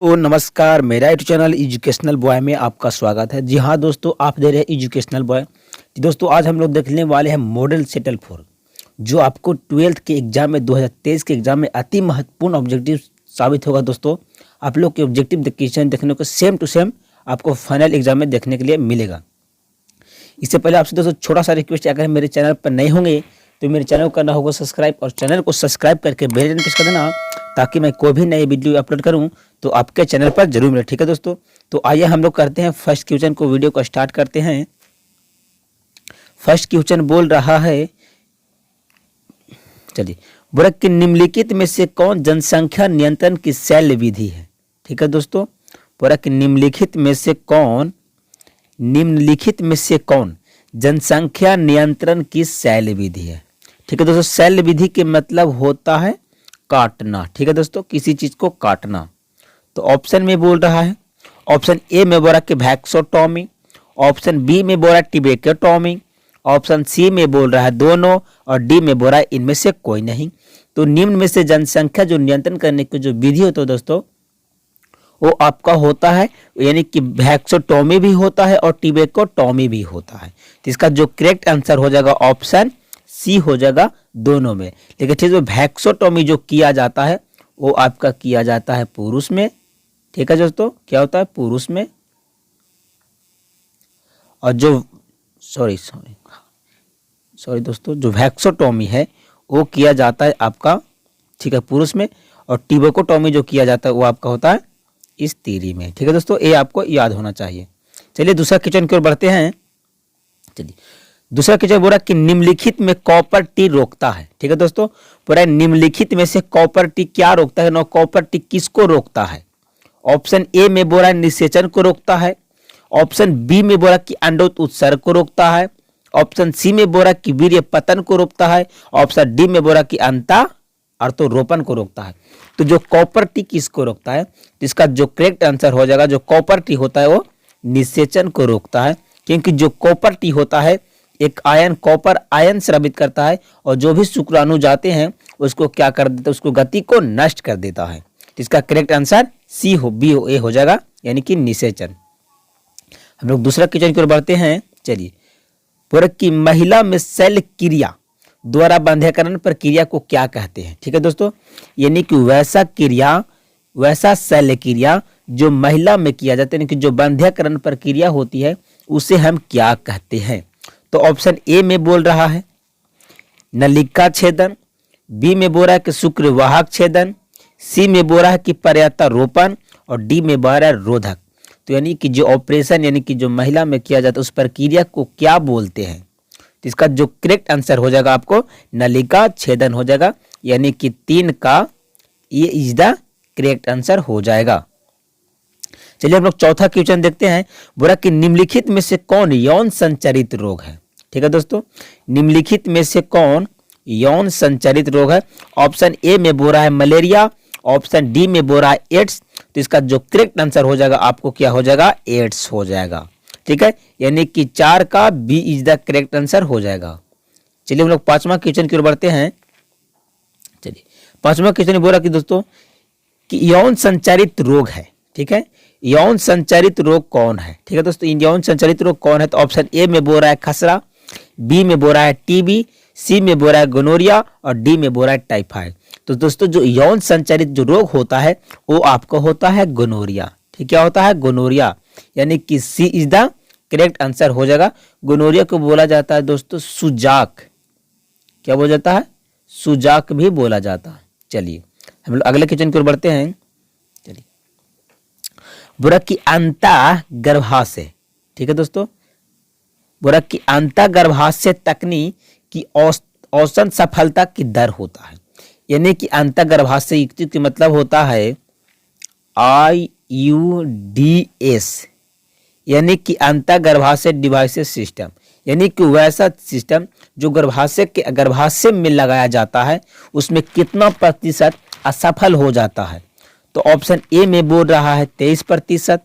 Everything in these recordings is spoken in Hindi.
तो नमस्कार, मेरा यूट्यूब चैनल एजुकेशनल बॉय में आपका स्वागत है। जी हाँ दोस्तों, आप दे रहे हैं एजुकेशनल बॉय। दोस्तों आज हम लोग देखने वाले हैं मॉडल सेटल 4, जो आपको 12th के एग्जाम में 2023 के एग्जाम में अति महत्वपूर्ण ऑब्जेक्टिव साबित होगा। दोस्तों आप लोग के ऑब्जेक्टिव क्वेश्चन देखने को सेम टू सेम आपको फाइनल एग्जाम में देखने के लिए मिलेगा। इससे पहले आपसे दोस्तों छोटा सा रिक्वेस्ट, अगर मेरे चैनल पर नए होंगे तो मेरे चैनल को करना होगा सब्सक्राइब, और चैनल को सब्सक्राइब करके बेल आइकन प्रेस कर देना, ताकि मैं कोई भी नई वीडियो अपलोड करूं तो आपके चैनल पर जरूर मिले। ठीक है दोस्तों, तो आइए हम लोग करते हैं फर्स्ट क्वेश्चन को, वीडियो को स्टार्ट करते हैं। फर्स्ट क्वेश्चन बोल रहा है, चलिए, बोला कि निम्नलिखित में से कौन जनसंख्या नियंत्रण की शैल्य विधि है। ठीक है दोस्तों, बोला कि निम्नलिखित में से कौन जनसंख्या नियंत्रण की शैल्य विधि है। ठीक है दोस्तों, शैल्य विधि के मतलब होता है काटना। ठीक है दोस्तों, किसी चीज को काटना। तो ऑप्शन में बोल रहा है, ऑप्शन ए में बोल रहा कि वैक्सोटॉमी, ऑप्शन बी में बोल रहा टिबेकेटॉमी, ऑप्शन सी में बोल रहा है दोनों, और डी में बोल रहा है इनमें से कोई नहीं। तो निम्न में से जनसंख्या जो नियंत्रण करने की जो विधि होता है दोस्तों, वो आपका होता है, यानी कि वैक्सोटॉमी भी होता है और टिबेकेटॉमी भी होता है। तो इसका जो करेक्ट आंसर हो जाएगा ऑप्शन सी हो जाएगा दोनों में। लेकिन ठीक है, वैक्सोटॉमी जो किया जाता है वो आपका किया जाता है पुरुष में। ठीक है दोस्तों, क्या होता है पुरुष में, और जो सॉरी दोस्तों, जो वैक्सोटॉमी है वो किया जाता है आपका, ठीक है, पुरुष में, और टिबेकेटॉमी जो किया जाता है वो आपका होता है स्त्री में। ठीक है दोस्तों, ये आपको याद होना चाहिए। चलिए दूसरा क्वेश्चन की ओर बढ़ते हैं। चलिए दूसरा क्वेश्चन बोला कि निम्नलिखित में कॉपर टी रोकता है। ठीक है दोस्तों, बोला निम्नलिखित में से कॉपर टी क्या रोकता है, कॉपर टी किसको रोकता है। ऑप्शन ए में बोला निषेचन को रोकता है, ऑप्शन बी में बोला कि अंडोत्सर्ग उत्सर्ग को रोकता है, ऑप्शन सी में बोला कि वीर्य पतन को रोकता है, ऑप्शन डी में बोला कि अंता अर्थरोपण को रोकता है। तो जो कॉपर टी किसको रोकता है, इसका जो करेक्ट आंसर हो जाएगा, जो कॉपर टी होता है वो निषेचन को रोकता है। क्योंकि जो कॉपर टी होता है एक आयन, कॉपर आयन स्रावित करता है, और जो भी शुक्राणु जाते हैं उसको क्या कर देता है, उसको गति को नष्ट कर देता है। इसका करेक्ट आंसर सी हो, बी हो, ए हो जाएगा, यानी कि निषेचन। हम लोग दूसरा क्वेश्चन की ओर बढ़ते हैं। चलिए, पूरक की महिला में शल्य क्रिया द्वारा बंध्यकरण प्रक्रिया को क्या कहते हैं। ठीक है दोस्तों, यानी कि वैसा शल्य क्रिया जो महिला में किया जाता है, यानी कि जो बंध्यकरण प्रक्रिया होती है, उसे हम क्या कहते हैं। तो ऑप्शन ए में बोल रहा है नलिका छेदन, बी में बोल रहा है कि शुक्रवाहक छेदन, सी में बोल रहा है कि पर्यातारोपण, और डी में बोल रहा है रोधक। तो यानी कि जो ऑपरेशन, यानी कि जो महिला में किया जाता है उस प्रक्रिया को क्या बोलते हैं। तो इसका जो करेक्ट आंसर हो जाएगा आपको नलिका छेदन हो जाएगा, यानी कि 3 का ये इज द करेक्ट आंसर हो जाएगा। चलिए हम लोग चौथा क्वेश्चन देखते हैं। बोला कि निम्नलिखित में से कौन यौन संचारित रोग है। ठीक है दोस्तों, निम्नलिखित में से कौन यौन संचारित रोग है। ऑप्शन ए में बोल रहा है मलेरिया, ऑप्शन डी में बोल रहा है एड्स। तो इसका जो करेक्ट आंसर हो जाएगा आपको क्या हो जाएगा, एड्स हो जाएगा। ठीक है, यानी कि 4 का B is the correct answer हो जाएगा। चलिए हम लोग पांचवा क्वेश्चन की ओर बढ़ते हैं। चलिए पांचवा क्वेश्चन बोला कि दोस्तों कि यौन संचारित रोग है। ठीक है, यौन संचारित रोग कौन है। ठीक है दोस्तों, यौन संचारित रोग कौन है। तो ऑप्शन ए में बोल रहा है खसरा, बी में बोल रहा है टीबी, सी में बोल रहा है गोनोरिया, और डी में बोल रहा है टाइफाइड। तो दोस्तों जो यौन संचारित जो रोग होता है वो आपको होता है गोनोरिया। ठीक, क्या होता है गोनोरिया, यानी कि सी इज द करेक्ट आंसर हो जाएगा। गोनोरिया को बोला जाता है दोस्तों सुजाक, क्या बोला जाता है, सुजाक भी बोला जाता है। चलिए हम लोग अगले क्वेश्चन की ओर बढ़ते हैं। चलिए, बुरक की अंतः गर्भाशय। ठीक है दोस्तों, बुरक की अंतः गर्भाशय तकनीक की औसत सफलता की दर होता है। यानी कि अंतः गर्भाशय का मतलब होता है IUDS, यानी कि अंतः गर्भाशय डिवाइसेस सिस्टम, यानी कि वैसा सिस्टम जो गर्भाशय में लगाया जाता है उसमें कितना प्रतिशत असफल हो जाता है। तो ऑप्शन ए में बोल रहा है 23%,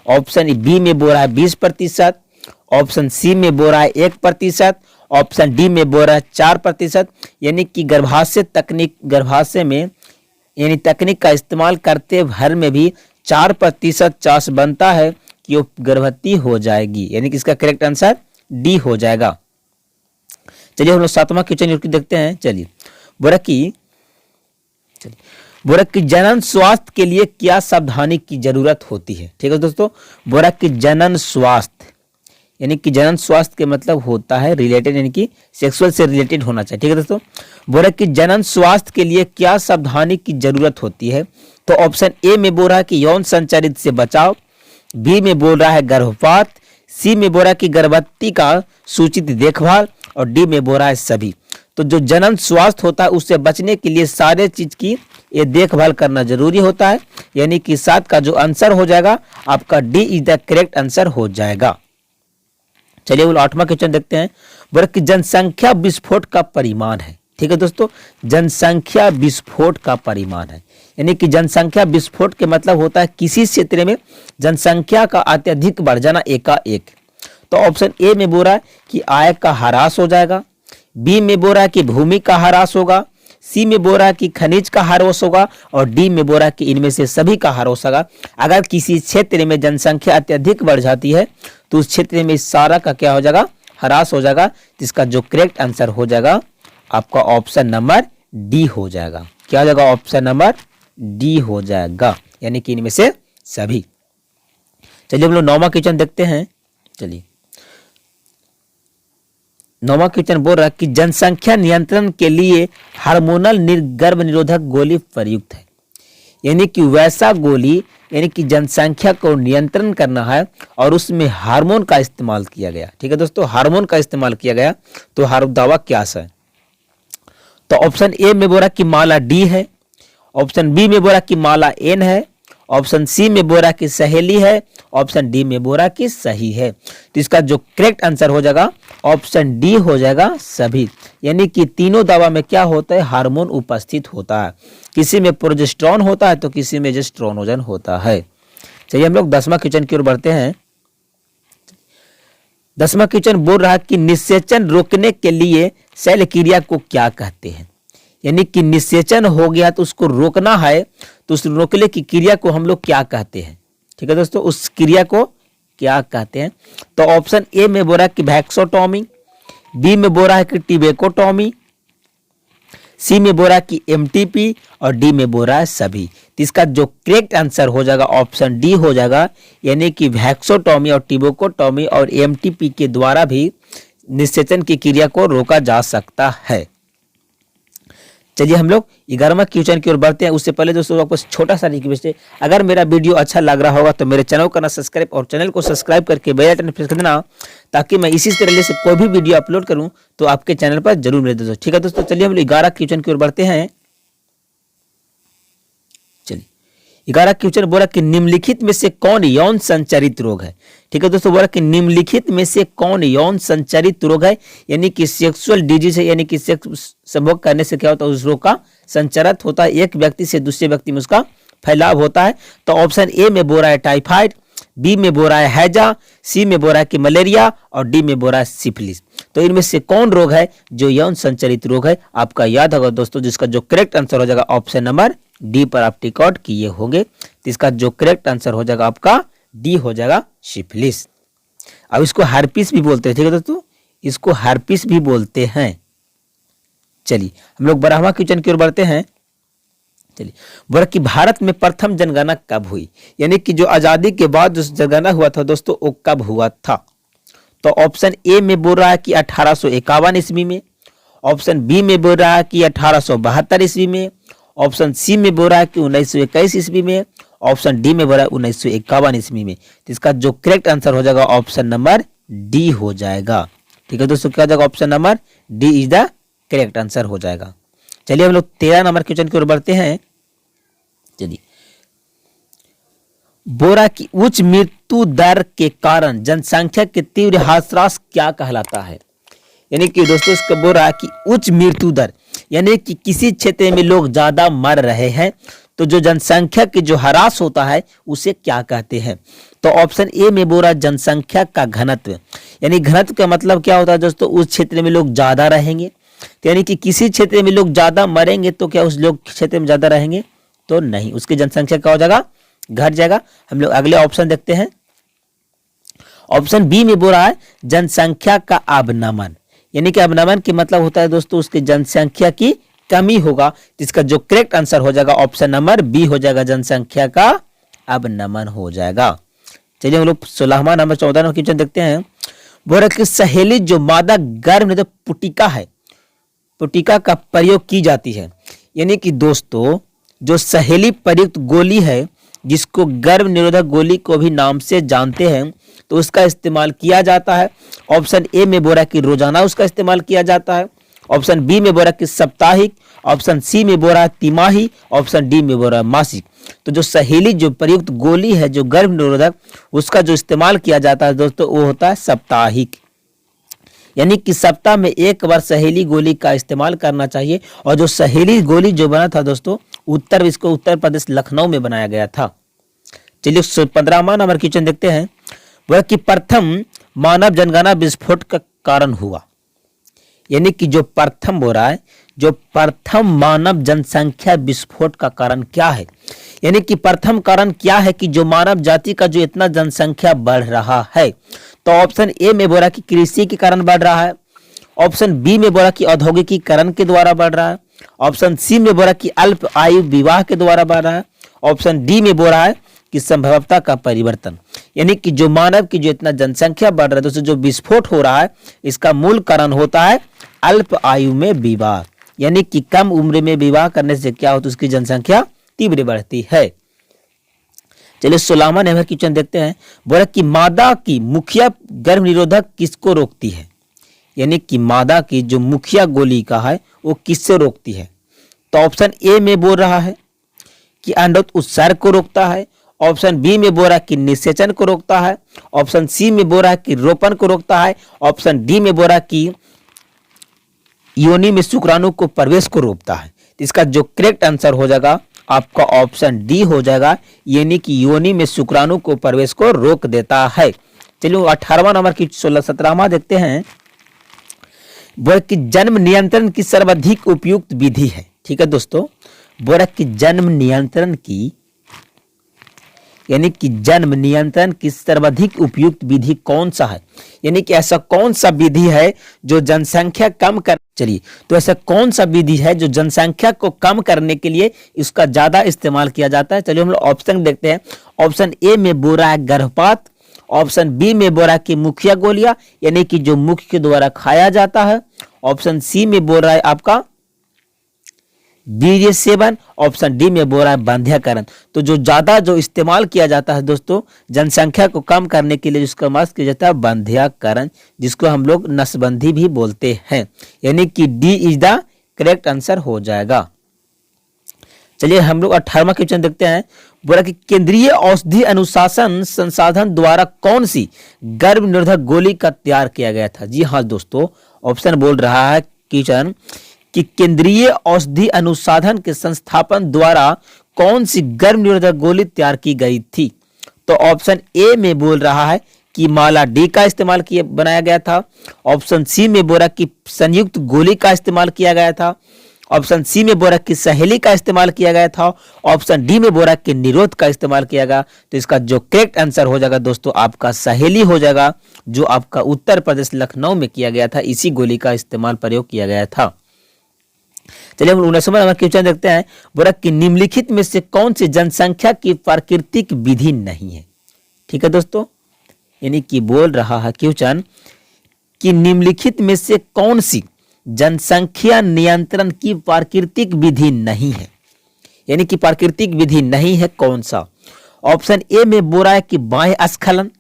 ऑप्शन बी में बोल रहा है 20%, ऑप्शन सी में बोल रहा है 1%, ऑप्शन डी में बोल रहा है 4%। यानी कि गर्भाशय में यानी तकनीक का इस्तेमाल करते भर में भी 4% चांस बनता है कि वो गर्भवती हो जाएगी, यानी कि इसका करेक्ट आंसर डी हो जाएगा। चलिए हम लोग 7वां क्वेश्चन देखते हैं। चलिए बोला कि जनन स्वास्थ्य के लिए क्या सावधानी की जरूरत होती है। ठीक है दोस्तों, बोला कि जनन स्वास्थ्य, यानी कि जनन स्वास्थ्य के मतलब होता है रिलेटेड, यानी कि सेक्सुअल से रिलेटेड होना चाहिए। ठीक है दोस्तों, बोला कि जनन स्वास्थ्य के लिए क्या सावधानी की जरूरत होती है। तो ऑप्शन ए में बोल रहा है कि यौन संचारित से बचाव, बी में बोल रहा है गर्भपात, सी में बोल रहा है कि गर्भवती का सूचित देखभाल, और डी में बोल रहा है सभी। तो जो जनन स्वास्थ्य होता है उससे बचने के लिए सारे चीज की ये देखभाल करना जरूरी होता है, यानी कि 7 का जो आंसर हो जाएगा आपका D is the correct answer हो जाएगा। चलिए वो 8वां क्वेश्चन देखते हैं। बोला कि जनसंख्या विस्फोट का परिमाण है। ठीक है दोस्तों, जनसंख्या विस्फोट का परिमाण है, यानी कि जनसंख्या विस्फोट के मतलब होता है किसी क्षेत्र में जनसंख्या का अत्यधिक बढ़ जाना एकाएक। तो ऑप्शन ए में बोल रहा है कि आय का ह्रास हो जाएगा, बी में बोल रहा है कि भूमि का ह्रास होगा, सी में बोल रहा है कि खनिज का ह्रास होगा, और डी में बोल रहा है कि इनमें से सभी का ह्रास होगा। अगर किसी क्षेत्र में जनसंख्या अत्यधिक बढ़ जाती है तो उस क्षेत्र में सारा का क्या हो जाएगा, ह्रास हो जाएगा। जिसका जो करेक्ट आंसर हो जाएगा आपका ऑप्शन नंबर डी हो जाएगा। क्या हो जाएगा, ऑप्शन नंबर डी हो जाएगा, यानी कि इनमें से सभी। चलिए हम लोग 9वां क्वेश्चन देखते हैं। चलिए 9वां क्वेश्चन बोल रहा है कि जनसंख्या नियंत्रण के लिए हार्मोनल गर्भ निरोधक गोली प्रयुक्त है, यानी कि वैसा गोली, यानी कि जनसंख्या को नियंत्रण करना है और उसमें हार्मोन का इस्तेमाल किया गया। ठीक है दोस्तों, हार्मोन का इस्तेमाल किया गया, तो हर दावा क्या है। तो ऑप्शन ए में बोला कि माला डी है, ऑप्शन बी में बोला कि माला एन है, ऑप्शन सी में बोला कि सहेली है, ऑप्शन डी में बोला कि सही है। तो इसका जो करेक्ट आंसर हो जाएगा ऑप्शन डी हो जाएगा सभी, यानी कि तीनों दवा में क्या होता है, हार्मोन उपस्थित होता है। किसी में प्रोजेस्टेरोन होता है तो किसी में एस्ट्रोजन होता है। चलिए हम लोग 10वां क्वेश्चन की ओर बढ़ते हैं। 10वां क्वेश्चन बोल रहा है कि निषेचन रोकने के लिए शैल क्रिया को क्या कहते हैं, यानी कि निषेचन हो गया तो उसको रोकना है, तो उस रोकने की क्रिया को हम लोग क्या कहते हैं। ठीक है दोस्तों, उस क्रिया को क्या कहते हैं। तो ऑप्शन ए में बोल रहा है कि वैक्सोटॉमी, बी में बोल रहा है कि टिबेकोटॉमी, सी में बोल रहा है कि एमटीपी, और डी में बोल रहा है सभी। तो इसका जो करेक्ट आंसर हो जाएगा ऑप्शन डी हो जाएगा, यानी कि वैक्सोटॉमी और टिबेकोटॉमी और एमटीपी के द्वारा भी निषेचन की क्रिया को रोका जा सकता है। चलिए हम लोग 11वां क्वेश्चन की ओर बढ़ते हैं। उससे पहले दोस्तों आपको छोटा सा रिक्वेस्ट है, अगर मेरा वीडियो अच्छा लग रहा होगा तो मेरे चैनल को करना सब्सक्राइब, और चैनल को सब्सक्राइब करके बेल आइकन प्रेस कर देना, ताकि मैं इसी तरह से कोई भी वीडियो अपलोड करूं तो आपके चैनल पर जरूर मिले दोस्तों। ठीक है दोस्तों, चलिए हम लोग 11 क्वेश्चन की ओर बढ़ते हैं। चलिए 11 क्वेश्चन बोला कि निम्नलिखित में से कौन यौन संचारित रोग है। ठीक है दोस्तों, बोला कि निम्नलिखित में से कौन यौन संचारित रोग है, यानी कि सेक्सुअल डिजीज है, यानी कि सेक्स संभोग करने से क्या होता है, उस रोग का संचारित होता है, एक व्यक्ति से दूसरे व्यक्ति में उसका फैलाव होता है। तो ऑप्शन ए में बोल रहा है टाइफाइड, बी में बोल रहा है हैजा, सी में बोल रहा है कि मलेरिया, और डी में बोल रहा है सिफिलिस। तो इनमें से कौन रोग है जो यौन संचारित रोग है, आपका याद होगा दोस्तों, जिसका जो करेक्ट आंसर हो जाएगा ऑप्शन नंबर डी पर आप टिक आउट किए होंगे। तो इसका जो करेक्ट आंसर हो जाएगा आपका डी हो जाएगा सिफिलिस। अब इसको हार्पिस भी बोलते हैं। ठीक है दोस्तों, इसको हार्पिस भी बोलते हैं। चलिए हम लोग 12वां क्वेश्चन की ओर बढ़ते हैं। चलिए बोला कि भारत में प्रथम जनगणना कब हुई, यानी कि जो आजादी के बाद जो जनगणना हुआ था दोस्तों वो कब हुआ था। तो ऑप्शन ए में बोल रहा है कि 1851 ईस्वी में, ऑप्शन बी में बोल रहा है कि 1872 ईस्वी में, ऑप्शन सी में बोल रहा है कि 1921 ईस्वी में, ऑप्शन डी में बोल रहा है 1951 ईस्वी में। तो इसका जो करेक्ट आंसर हो जाएगा ऑप्शन नंबर डी हो जाएगा। ठीक है दोस्तों, क्या हो जाएगा option number D is the correct answer हो जाएगा। चलिए हम लोग 13 नंबर क्वेश्चन की ओर बढ़ते हैं। चलिए बोरा की उच्च मृत्यु दर के कारण जनसंख्या के तीव्र ह्रास क्या कहलाता है, यानी कि दोस्तों इसका बोल रहा है कि उच्च मृत्यु दर, यानी कि किसी क्षेत्र में लोग ज्यादा मर रहे हैं तो जो जनसंख्या की जो ह्रास होता है उसे क्या कहते हैं। तो ऑप्शन ए में बोल रहा है जनसंख्या का घनत्व, यानी घनत्व का मतलब क्या होता है दोस्तों, उस क्षेत्र में लोग ज्यादा रहेंगे, तो यानी कि किसी क्षेत्र में लोग ज्यादा मरेंगे तो क्या उस लोग क्षेत्र में ज्यादा रहेंगे, तो नहीं, उसकी जनसंख्या क्या हो जाएगा, घट जाएगा। हम लोग अगले ऑप्शन देखते हैं। ऑप्शन बी में बोल रहा है जनसंख्या का अवनमन, यानी कि अवनमन की मतलब होता है दोस्तों उसकी जनसंख्या की कमी होगा। जिसका जो करेक्ट आंसर हो जाएगा ऑप्शन नंबर बी हो जाएगा, जनसंख्या का अवनमन हो जाएगा। चलिए हम लोग 16वां नंबर 14 नंबर क्वेश्चन देखते हैं। बोल रहा है कि सहेली जो मादा गर्भनिरोधक पुटिका है, पुटिका का प्रयोग की जाती है, यानी कि दोस्तों जो सहेली प्रयुक्त गोली है जिसको गर्भ निरोधक गोली को भी नाम से जानते हैं, तो उसका इस्तेमाल किया जाता है। ऑप्शन ए में बोल रहा है कि रोजाना उसका इस्तेमाल किया जाता है, ऑप्शन बी में बोल रहा है कि साप्ताहिक, ऑप्शन सी में बोल रहा है तिमाही, ऑप्शन डी में बोल रहा है मासिक। तो जो सहेली जो प्रयुक्त गोली है जो गर्भ निरोधक, उसका जो इस्तेमाल किया जाता है दोस्तों वो होता है साप्ताहिक, यानी कि सप्ताह में एक बार सहेली गोली का इस्तेमाल करना चाहिए। और जो सहेली गोली जो बना था दोस्तों इसको उत्तर प्रदेश लखनऊ में बनाया गया था। चलिए 15वां नंबर क्वेश्चन देखते हैं। वह कि प्रथम मानव जनगणना विस्फोट का कारण हुआ, यानी कि जो प्रथम बोल रहा है जो प्रथम मानव जनसंख्या विस्फोट का कारण क्या है, यानी कि प्रथम कारण क्या है कि जो मानव जाति का जो इतना जनसंख्या बढ़ रहा है। तो ऑप्शन ए में बोला कि कृषि के कारण बढ़ रहा है, ऑप्शन बी में बोला कि औद्योगिकीकरण के द्वारा बढ़ रहा है, ऑप्शन सी में बोला कि अल्प आयु विवाह के द्वारा बढ़ रहा है, ऑप्शन डी में बोल रहा है कि संभवता का परिवर्तन, यानी कि जो मानव की जो इतना जनसंख्या बढ़ रहा है दोस्तों जो विस्फोट हो रहा है इसका मूल कारण होता है अल्प आयु में विवाह, यानी कि कम उम्र में विवाह करने से क्या होता है उसकी जनसंख्या तीव्र बढ़ती है। चलिए 16वां नंबर क्वेश्चन देखते हैं। बोला कि मादा की मुखिया गर्भ निरोधक किसको रोकती है, यानी कि मादा की जो मुखिया गोली का है वो किससे रोकती है। तो ऑप्शन ए में बोल रहा है कि अंडोत्सर्ग उत्सर्ग को रोकता है, ऑप्शन बी में बोल रहा है कि निषेचन को रोकता है, ऑप्शन सी में बोल रहा है कि रोपण को रोकता है, ऑप्शन डी में बोल रहा है कि योनि में शुक्राणु को प्रवेश को रोकता है। इसका जो करेक्ट आंसर हो जाएगा आपका ऑप्शन डी हो जाएगा, यानी कि योनि में शुक्राणु को प्रवेश को रोक देता है। चलिए 18वां नंबर की 17वां देखते हैं। बोला कि जन्म नियंत्रण की सर्वाधिक उपयुक्त विधि है। ठीक है दोस्तों, बोला कि जन्म नियंत्रण की यानी कि जन्म नियंत्रण की सर्वाधिक उपयुक्त विधि कौन सा है, यानी कि ऐसा कौन सा विधि है जो जनसंख्या कम कर चलिए तो ऐसा कौन सा विधि है जो जनसंख्या को कम करने के लिए इसका ज्यादा इस्तेमाल किया जाता है। चलिए हम लोग ऑप्शन देखते हैं। ऑप्शन ए में बोल रहा है गर्भपात, ऑप्शन बी में बोल रहा है कि मुखिया गोलियां यानी कि जो मुख के द्वारा खाया जाता है, ऑप्शन सी में बोल रहा है आपका वीर्य सेवन, ऑप्शन डी में बोल रहा है बांध्याकरण। तो जो ज्यादा जो इस्तेमाल किया जाता है दोस्तों जनसंख्या को कम करने के लिए जिसका मास्क किया जाता है बांध्याकरण, जिसको हम लोग नसबंदी भी बोलते हैं, यानी कि D is the correct answer हो जाएगा। चलिए हम लोग 18वां क्वेश्चन देखते हैं। बोला कि केंद्रीय औषधि अनुशासन संसाधन द्वारा कौन सी गर्भ निरोधक गोली का तैयार किया गया था। जी हाँ दोस्तों, ऑप्शन बोल रहा है क्वेश्चन कि केंद्रीय औषधि अनुसंधान के संस्थापन द्वारा कौन सी गर्भ निरोधक गोली तैयार की गई थी। तो ऑप्शन ए में बोल रहा है कि माला डी का इस्तेमाल किया बनाया गया था, ऑप्शन सी में बोल रहा कि संयुक्त गोली का इस्तेमाल किया गया था, ऑप्शन सी में बोल रहा कि सहेली का इस्तेमाल किया गया था, ऑप्शन डी में बोल रहा कि निरोध का इस्तेमाल किया गया। तो इसका जो करेक्ट आंसर हो जाएगा दोस्तों आपका सहेली हो जाएगा, जो आपका उत्तर प्रदेश लखनऊ में किया गया था, इसी गोली का इस्तेमाल प्रयोग किया गया था। चलिए हम 19वां नंबर क्वेश्चन देखते हैं। बोला कि निम्नलिखित में से कौन सी जनसंख्या की प्राकृतिक विधि नहीं है। ठीक है दोस्तों, यानी कि बोल रहा है क्वेश्चन कि निम्नलिखित में से कौन सी जनसंख्या नियंत्रण की प्राकृतिक विधि नहीं है, यानी कि प्राकृतिक विधि नहीं है कौन सा। ऑप्शन ए में बोल रहा है कि बाह्य स्खलन,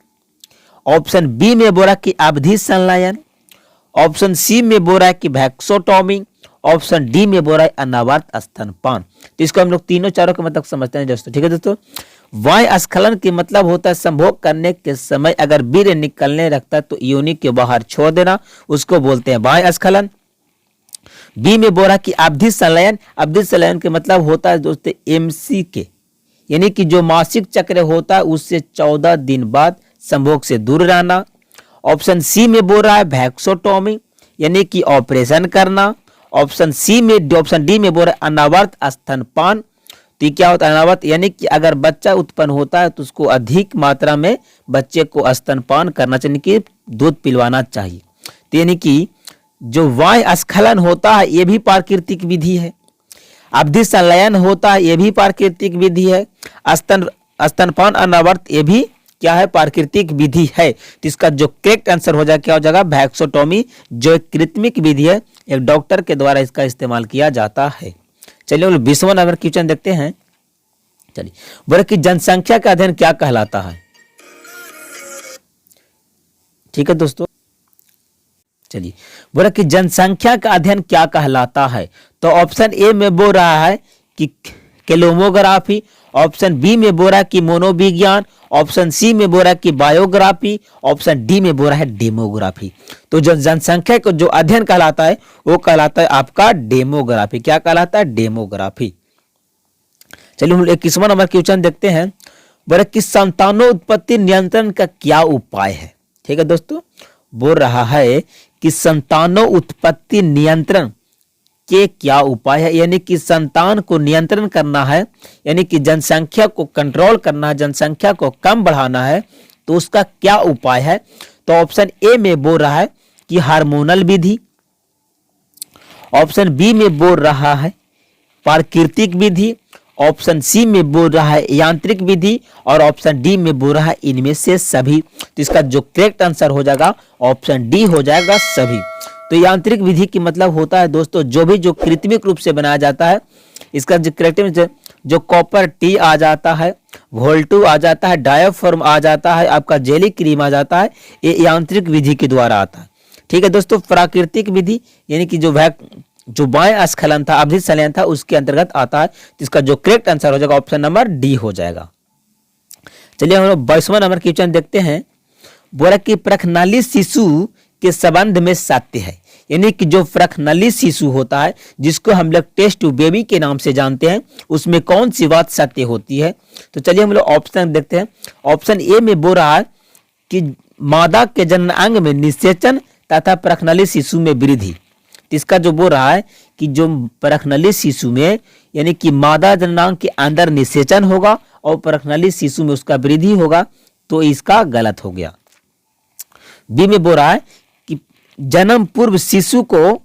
ऑप्शन बी में बोल रहा है कि अवधि संलयन, ऑप्शन सी में बोल रहा है कि वैक्सोटॉमी, ऑप्शन डी में बोल रहा है अनावर्त स्तनपान। तो इसको हम लोग तीनों चारों के मतलब समझते हैं दोस्तों। ठीक है दोस्तों, बाह्य स्खलन के मतलब होता है संभोग करने के समय अगर वीर्य निकलने लगता है तो योनि के बाहर छोड़ देना, उसको बोलते हैं बाह्य स्खलन। बी में बोल रहा कि अवधि संलयन, अवधि संलयन के मतलब होता है दोस्तों एमसी के, यानी कि जो मासिक चक्र होता है उससे 14 दिन बाद संभोग से दूर रहना। ऑप्शन सी में बोल रहा है वैक्सोटॉमी, यानी कि ऑपरेशन करना। ऑप्शन डी में बोल रहा है अनावर्त स्तनपान। तो ये क्या होता है अनावत, यानी कि अगर बच्चा उत्पन्न होता है तो उसको अधिक मात्रा में बच्चे को स्तनपान करना चाहिए, कि दूध पिलवाना चाहिए। तो यानी कि जो वायु स्खलन होता है ये भी प्राकृतिक विधि है, अवधि संलयन होता है ये भी प्राकृतिक विधि है, स्तनपान अनावर्त ये भी क्या है, प्राकृतिक विधि है। तो इसका जो करेक्ट आंसर हो जाएगा क्या हो जाएगा, वैक्सोटोमी, जो एक कृत्रिम विधि है, एक डॉक्टर के द्वारा इसका इस्तेमाल किया जाता है। चलिए 20वां नंबर क्वेश्चन देखते हैं। चलिए बोले कि जनसंख्या का अध्ययन क्या कहलाता है। ठीक है दोस्तों, चलिए बोला कि जनसंख्या का अध्ययन क्या कहलाता है। तो ऑप्शन ए में बोल रहा है कि केलोमोग्राफी, ऑप्शन बी में बोल रहा है कि मनोविज्ञान, ऑप्शन सी में बोल रहा है कि बायोग्राफी, ऑप्शन डी में बोल रहा है डेमोग्राफी। तो जो जनसंख्या को जो अध्ययन कहलाता है वो कहलाता है आपका डेमोग्राफी। क्या कहलाता है, डेमोग्राफी। चलिए हम 21वां नंबर क्वेश्चन देखते हैं। बोले कि संतानोत्पत्ति नियंत्रण का क्या उपाय है। ठीक है दोस्तों, बोल रहा है कि संतानों उत्पत्ति नियंत्रण के क्या उपाय है, यानी कि संतान को नियंत्रण करना है, यानी कि जनसंख्या को कंट्रोल करना है, जनसंख्या को कम बढ़ाना है, तो उसका क्या उपाय है। तो ऑप्शन ए में बोल रहा है कि हार्मोनल विधि, ऑप्शन बी में बोल रहा है प्राकृतिक विधि, ऑप्शन सी में बोल रहा है यांत्रिक विधि, और ऑप्शन डी में बोल रहा है इनमें से सभी। तो इसका जो करेक्ट आंसर हो जाएगा ऑप्शन डी हो जाएगा, सभी। तो यांत्रिक विधि की मतलब होता है दोस्तों जो कृत्रिम रूप से बनाया जाता है, इसका जो करेक्ट जो कॉपर टी आ जाता है, वोल्टू आ जाता है, डायाफ्राम आ जाता है, आपका जेली क्रीम आ जाता है, ये यांत्रिक विधि के द्वारा आता है। ठीक है दोस्तों, प्राकृतिक विधि यानी कि जो वायु स्खलन था, अवधि संलयन था, उसके अंतर्गत आता है। इसका जो करेक्ट आंसर हो जाएगा ऑप्शन नंबर डी हो जाएगा। चलिए हम लोग 22वां नंबर क्वेश्चन देखते हैं। बोला कि प्रखनली शिशु के संबंध में सत्य है, यानी कि जो प्रखनली शिशु होता है जिसको हम लोग टेस्ट ट्यूब बेबी के नाम से जानते हैं, उसमें कौन सी बात सत्य होती है। तो चलिए हम लोग ऑप्शन देखते हैं। ऑप्शन ए में बोल रहा है कि मादा के जननांग में निषेचन तथा प्रखनली शिशु में वृद्धि। इसका जो बोल रहा है कि जो प्रखनली शिशु में यानी कि मादा जननांग के अंदर निषेचन होगा और प्रखनली शिशु में उसका वृद्धि होगा, तो इसका गलत हो गया। बी में बोल रहा है कि जन्म पूर्व शिशु को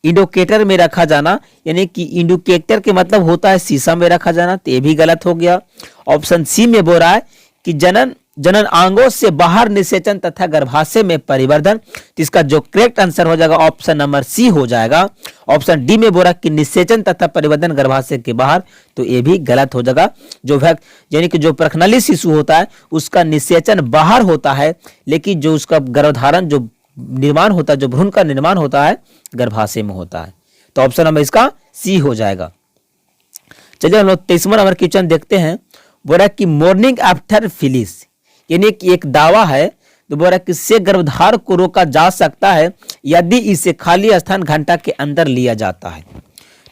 इंडोकेटर में रखा जाना, यानी कि इंडोकेटर के मतलब होता है शीशा में रखा जाना, तो ये भी गलत हो गया। ऑप्शन सी में बोल रहा है कि जनन अंगों से बाहर निषेचन तथा गर्भाशय में परिवर्धन। तो इसका जो करेक्ट आंसर हो जाएगा ऑप्शन नंबर सी हो जाएगा। ऑप्शन डी में बोला कि निषेचन तथा परिवर्धन गर्भाशय के बाहर, तो ये भी गलत हो जाएगा। यानी कि जो प्रखनली शिशु होता है उसका निषेचन बाहर होता है, लेकिन जो उसका गर्भधारण जो निर्माण होता है, जो भ्रूण का निर्माण होता है, गर्भाशय में होता है। तो ऑप्शन नंबर इसका सी हो जाएगा। चलिए हम लोग 23वां नंबर क्वेश्चन देखते हैं। बोला कि मॉर्निंग आफ्टर फिलिस, यानी कि एक दावा है, तो बोल रहा है कि इससे गर्भधार को रोका जा सकता है यदि इसे खाली स्थान घंटा के अंदर लिया जाता है।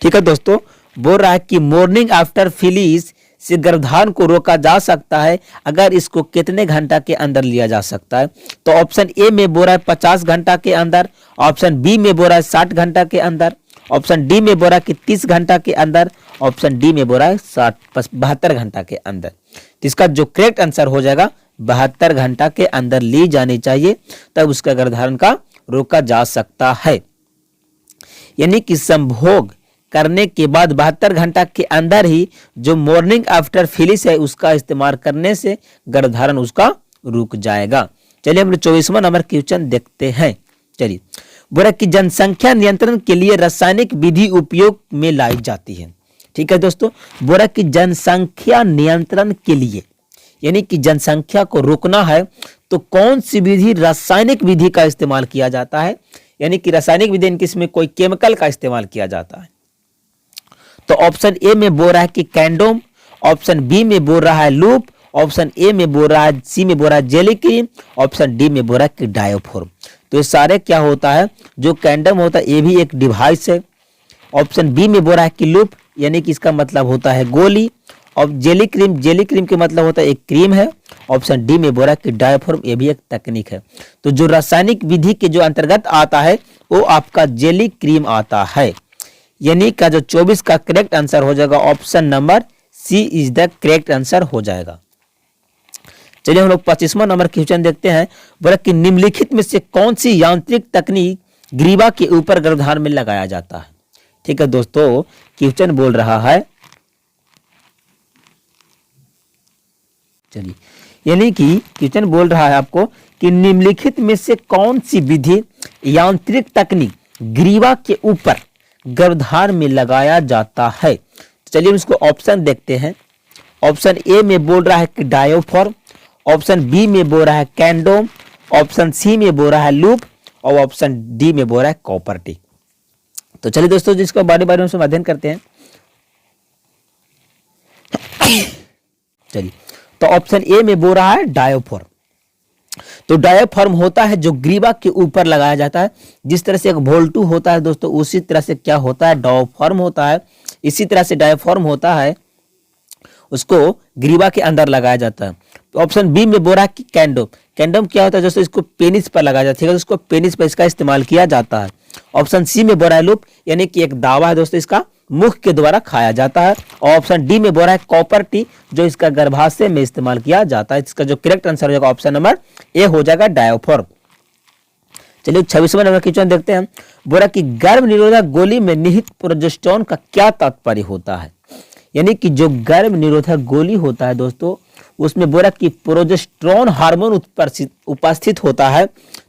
ठीक है दोस्तों, बोल रहा है कि मॉर्निंग आफ्टर फिलिस से गर्भधारण को रोका जा सकता है अगर इसको कितने घंटा के अंदर लिया जा सकता है। तो ऑप्शन ए में बोल रहा है 50 घंटा के अंदर, ऑप्शन बी में बोल रहा है 60 घंटा के अंदर, ऑप्शन डी में बोल रहा है कि 30 घंटा के अंदर, ऑप्शन डी में बोल रहा है 72 घंटा के अंदर। तो इसका जो करेक्ट आंसर हो जाएगा 72 घंटा के अंदर ली जानी चाहिए, तब उसका गर्भधारण का रोका जा सकता है। यानी कि संभोग करने के बाद 72 घंटा के अंदर ही जो मॉर्निंग आफ्टर फिलिस है उसका इस्तेमाल करने से गर्भधारण उसका रुक जाएगा। चलिए हम 24वां नंबर क्वेश्चन देखते हैं। चलिए बोला कि जनसंख्या नियंत्रण के लिए रासायनिक विधि उपयोग में लाई जाती है। ठीक है दोस्तों, बोला कि जनसंख्या नियंत्रण के लिए यानी कि जनसंख्या को रोकना है तो कौन सी विधि, रासायनिक विधि का इस्तेमाल किया जाता है। यानी कि रासायनिक विधि यानी कि इसमें कोई केमिकल का इस्तेमाल किया जाता है। तो ऑप्शन ए में बोल रहा है कि कैंडोम, ऑप्शन बी में बोल रहा है लूप, ऑप्शन ए में बोल रहा है, सी में बोल रहा है जेली क्रीम, ऑप्शन डी में बोल रहा है कि डायोफॉर्म। तो ये सारे क्या होता है, जो कैंडम होता है ये भी एक डिवाइस है। ऑप्शन बी में बोल रहा है कि लूप, यानी कि इसका मतलब होता है गोली, और जेली क्रीम के मतलब होता है एक क्रीम है। ऑप्शन डी में बोल रहा है कि डायोफॉर्म, ये भी एक तकनीक है। तो जो रासायनिक विधि के जो अंतर्गत आता है वो आपका जेली क्रीम आता है। यानी का जो 24 का करेक्ट आंसर हो जाएगा option number C is the correct answer हो जाएगा। चलिए हम लोग 25वां नंबर क्वेश्चन देखते हैं। बोला कि निम्नलिखित में से कौन सी यांत्रिक तकनीक ग्रीवा के ऊपर गर्भधारण में लगाया जाता है। ठीक है दोस्तों, क्वेश्चन बोल रहा है, चलिए यानी कि क्वेश्चन बोल रहा है आपको कि निम्नलिखित में से कौन सी विधि यांत्रिक तकनीक ग्रीवा के ऊपर गर्भधारण में लगाया जाता है। चलिए हम इसको ऑप्शन देखते हैं। ऑप्शन ए में बोल रहा है कि डायोफॉर्म, ऑप्शन बी में बोल रहा है कैंडोम, ऑप्शन सी में बोल रहा है लूप और ऑप्शन डी में बोल रहा है कॉपर टी। तो चलिए दोस्तों जिसको बारी बारी में अध्ययन करते हैं। चलिए तो ऑप्शन ए में बोल रहा है डायोफॉर्म। तो डायोफॉर्म होता है जो ग्रीवा के ऊपर लगाया जाता है। जिस तरह से एक वोल्टू होता है दोस्तों, उसी तरह से क्या होता है, डायोफॉर्म होता है। इसी तरह से डायोफॉर्म होता है, उसको ग्रीवा के अंदर लगाया जाता है। तो ऑप्शन बी में बोल रहा है कि कैंडोम। कैंडोम क्या होता है दोस्तों, इसको पेनिस पर लगाया जाता है, उसको पेनिस पर इसका इस्तेमाल किया जाता है। ऑप्शन सी में बोल रहा है लूप, यानी कि एक दावा है दोस्तों, इसका मुख के द्वारा खाया जाता है। और ऑप्शन डी में बोल रहा है कॉपर टी, जो इसका गर्भाशय में इस्तेमाल किया जाता है। इसका जो करेक्ट आंसर हो जाएगा ऑप्शन नंबर ए हो जाएगा डायोफॉर्म। चलिए 26वां नंबर क्वेश्चन देखते हैं। बोला कि गर्भ निरोधक गोली में निहित प्रोजेस्टेरोन का क्या तात्पर्य होता है। यानी कि जो गर्भ निरोधक गोली होता है दोस्तों, उसमें बोला कि प्रोजेस्टेरोन हार्मोन उपस्थित होता है।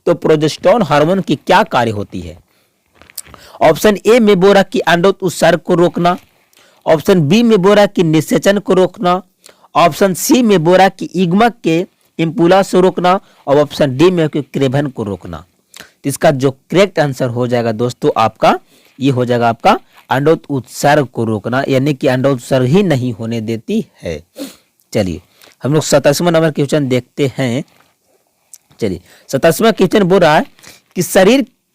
तो प्रोजेस्टेरोन हार्मोन की क्या कार्य होती है। ऑप्शन ए में बोला कि अंडोत्सर्ग उत्सर्ग को रोकना, ऑप्शन बी में बोला कि निषेचन को रोकना, ऑप्शन सी में बोला कि इग्मक के इम्पुलस को रोकना और ऑप्शन डी में क्रेभन को रोकना। तो इसका जो करेक्ट आंसर हो जाएगा दोस्तों आपका, ये हो जाएगा आपका अंडोत्सर्ग उत्सर्ग को रोकना, यानी कि अंडोत्सर्ग ही नहीं होने देती है। चलिए हम लोग 27वां नंबर क्वेश्चन देखते हैं। चलिए 27वां क्वेश्चन बोल रहा है कि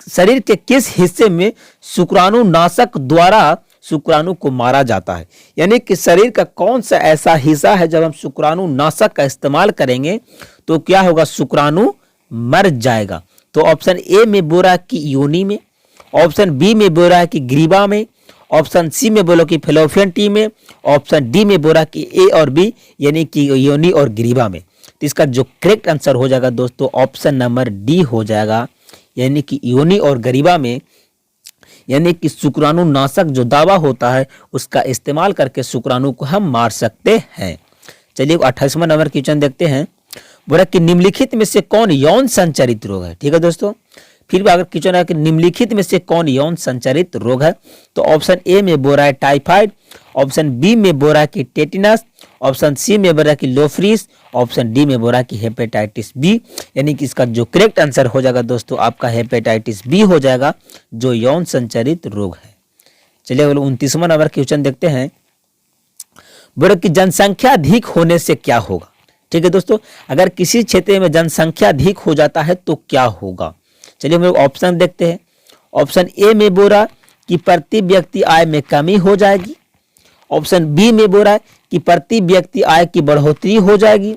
शरीर के किस हिस्से में शुक्राणु नाशक द्वारा शुक्राणु को मारा जाता है। यानी कि शरीर का कौन सा ऐसा हिस्सा है जब हम शुक्राणु नाशक का इस्तेमाल करेंगे तो क्या होगा, शुक्राणु मर जाएगा। तो ऑप्शन ए में बोल रहा है कि योनि में, ऑप्शन बी में बोल रहा है कि ग्रीवा में, ऑप्शन सी में बोलो कि फेलोपियन टी में, ऑप्शन डी में बोला कि ए और बी यानी कि योनि और ग्रीवा में। तो इसका जो करेक्ट आंसर हो जाएगा दोस्तों ऑप्शन नंबर डी हो जाएगा, यानी कि योनि और ग्रीवा में, यानी कि शुक्राणु नाशक जो दवा होता है उसका इस्तेमाल करके शुक्राणु को हम मार सकते हैं। चलिए 28वां नंबर क्वेश्चन देखते हैं। बोला कि निम्नलिखित में से कौन यौन संचारित रोग है। ठीक है दोस्तों, फिर भी अगर क्वेश्चन है कि निम्नलिखित में से कौन यौन संचारित रोग है, तो ऑप्शन ए में बोल रहा है टाइफाइड, ऑप्शन बी में बोल रहा है कि टेटिनस, ऑप्शन सी में बोल रहा है कि लोफ्रिस, ऑप्शन डी में बोल रहा है कि हेपेटाइटिस बी। यानी कि इसका जो करेक्ट आंसर हो जाएगा दोस्तों आपका हेपेटाइटिस बी हो जाएगा, जो यौन संचारित रोग है। चलिए 29वां नंबर क्वेश्चन देखते हैं। बोला कि जनसंख्या अधिक होने से क्या होगा। ठीक है दोस्तों, अगर किसी क्षेत्र में जनसंख्या अधिक हो जाता है तो क्या होगा। चलिए हम लोग ऑप्शन देखते हैं। ऑप्शन ए में बोल रहा कि प्रति व्यक्ति आय में कमी हो जाएगी, ऑप्शन बी में बोल रहा है कि प्रति व्यक्ति आय की बढ़ोतरी हो जाएगी,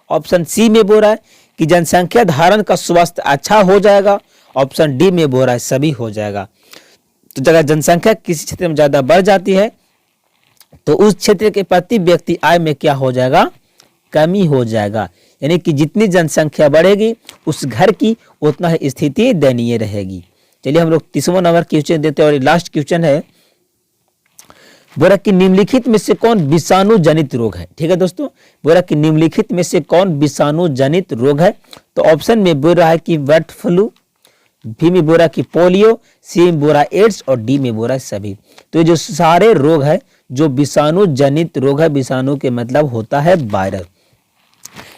ऑप्शन सी में बोल रहा है कि जनसंख्या धारण का स्वास्थ्य अच्छा हो जाएगा, ऑप्शन डी में बोल रहा है सभी हो जाएगा। तो अगर जनसंख्या किसी क्षेत्र में ज्यादा बढ़ जाती है तो उस क्षेत्र के प्रति व्यक्ति आय में क्या हो जाएगा, कमी हो जाएगा। यानी कि जितनी जनसंख्या बढ़ेगी उस घर की उतना ही स्थिति दयनीय रहेगी। चलिए हम लोग 30वां नंबर क्वेश्चन देते हैं और लास्ट क्वेश्चन है। बोला कि निम्नलिखित में से कौन विषाणु जनित रोग है। ठीक है दोस्तों, बोला कि निम्नलिखित में से कौन विषाणु जनित रोग है। तो ऑप्शन में बोल रहा है कि बर्ड फ्लू, बी में बोल रहा है कि पोलियो, सी में बोल रहा है एड्स और डी में बोल रहा है सभी। तो ये जो सारे रोग है जो विषाणु जनित रोग है, विषाणु के मतलब होता है वायरस।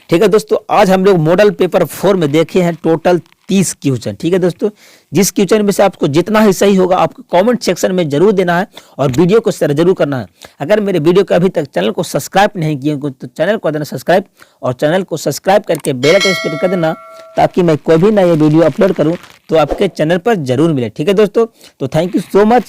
ठीक है दोस्तों, आज हम लोग मॉडल पेपर 4 में देखे हैं टोटल 30 क्वेश्चन। ठीक है दोस्तों, जिस क्वेश्चन में से आपको जितना ही सही होगा आपको कमेंट सेक्शन में जरूर देना है और वीडियो को शेयर जरूर करना है। अगर मेरे वीडियो को अभी तक चैनल को सब्सक्राइब नहीं किए तो चैनल को देना सब्सक्राइब और चैनल को सब्सक्राइब करके बेल आइकन प्रेस कर देना, ताकि मैं कोई भी नया वीडियो अपलोड करूँ तो आपके चैनल पर जरूर मिले। ठीक है दोस्तों, तो थैंक यू सो मच।